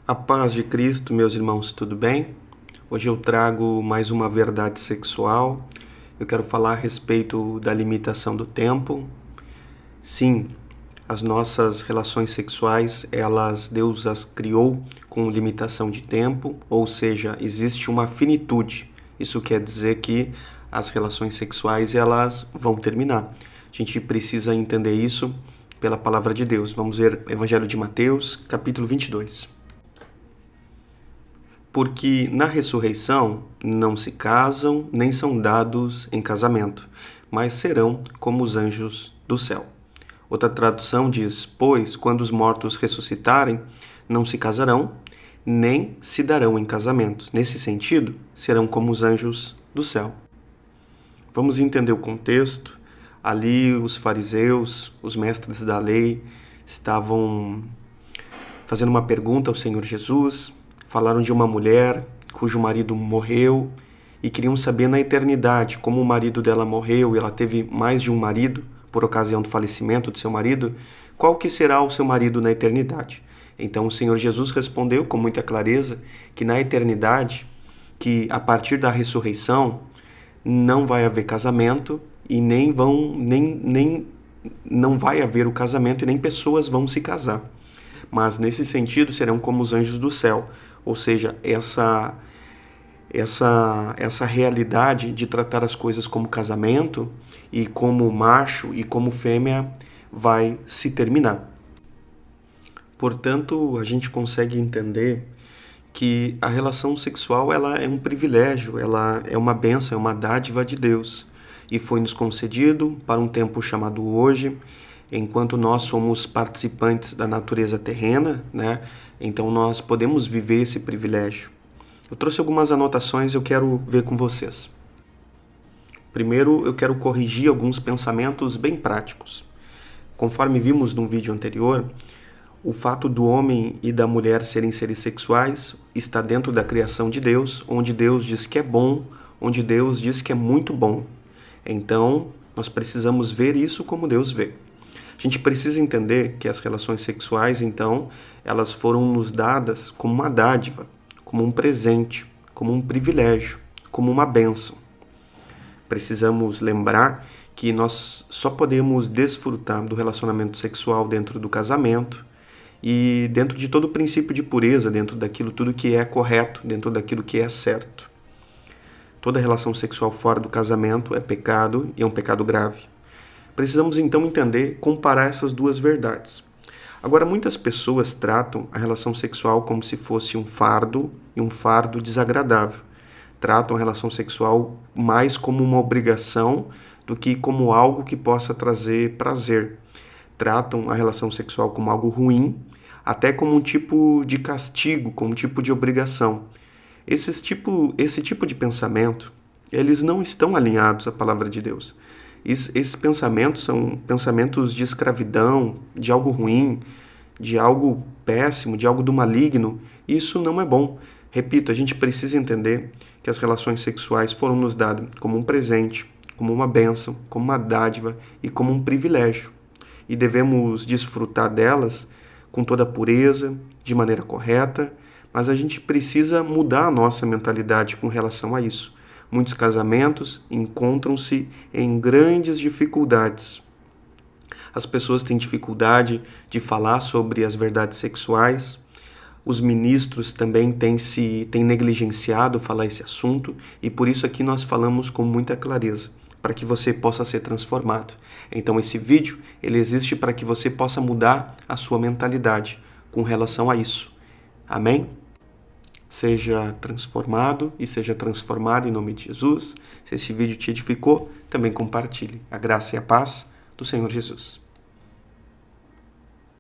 A paz de Cristo, meus irmãos, tudo bem? Hoje eu trago mais uma verdade sexual. Eu quero falar a respeito da limitação do tempo. Sim, as nossas relações sexuais, Deus as criou com limitação de tempo, ou seja, existe uma finitude. Isso quer dizer que as relações sexuais, elas vão terminar. A gente precisa entender isso pela palavra de Deus. Vamos ver Evangelho de Mateus, capítulo 22. Porque na ressurreição não se casam nem são dados em casamento, mas serão como os anjos do céu. Outra tradução diz: pois quando os mortos ressuscitarem, não se casarão, nem se darão em casamento. Nesse sentido, serão como os anjos do céu. Vamos entender o contexto. Ali os fariseus, os mestres da lei, estavam fazendo uma pergunta ao Senhor Jesus. Falaram de uma mulher cujo marido morreu e queriam saber na eternidade como o marido dela morreu e ela teve mais de um marido por ocasião do falecimento de seu marido, qual que será o seu marido na eternidade? Então o Senhor Jesus respondeu com muita clareza que na eternidade, que a partir da ressurreição não vai haver casamento e não vai haver o casamento e nem pessoas vão se casar. Mas nesse sentido serão como os anjos do céu. Ou seja, essa realidade de tratar as coisas como casamento e como macho e como fêmea vai se terminar. Portanto, a gente consegue entender que a relação sexual ela é um privilégio, ela é uma bênção, é uma dádiva de Deus. E foi nos concedido para um tempo chamado hoje, enquanto nós somos participantes da natureza terrena, né? Então nós podemos viver esse privilégio. Eu trouxe algumas anotações e eu quero ver com vocês. Primeiro, eu quero corrigir alguns pensamentos bem práticos. Conforme vimos no vídeo anterior, o fato do homem e da mulher serem seres sexuais está dentro da criação de Deus, onde Deus diz que é bom, onde Deus diz que é muito bom. Então, nós precisamos ver isso como Deus vê. A gente precisa entender que as relações sexuais, então, elas foram nos dadas como uma dádiva, como um presente, como um privilégio, como uma bênção. Precisamos lembrar que nós só podemos desfrutar do relacionamento sexual dentro do casamento e dentro de todo o princípio de pureza, dentro daquilo tudo que é correto, dentro daquilo que é certo. Toda relação sexual fora do casamento é pecado e é um pecado grave. Precisamos então entender, comparar essas duas verdades. Agora, muitas pessoas tratam a relação sexual como se fosse um fardo e um fardo desagradável. Tratam a relação sexual mais como uma obrigação do que como algo que possa trazer prazer. Tratam a relação sexual como algo ruim, até como um tipo de castigo, como um tipo de obrigação. Esse tipo de pensamento, eles não estão alinhados à palavra de Deus. Esses pensamentos são pensamentos de escravidão, de algo ruim, de algo péssimo, de algo do maligno. Isso não é bom. Repito, a gente precisa entender que as relações sexuais foram nos dadas como um presente, como uma bênção, como uma dádiva e como um privilégio. E devemos desfrutar delas com toda a pureza, de maneira correta, mas a gente precisa mudar a nossa mentalidade com relação a isso. Muitos casamentos encontram-se em grandes dificuldades. As pessoas têm dificuldade de falar sobre as verdades sexuais. Os ministros também têm negligenciado falar esse assunto e por isso aqui nós falamos com muita clareza, para que você possa ser transformado. Então esse vídeo ele existe para que você possa mudar a sua mentalidade com relação a isso. Amém? Seja transformado e seja transformada em nome de Jesus. Se esse vídeo te edificou, também compartilhe. A graça e a paz do Senhor Jesus.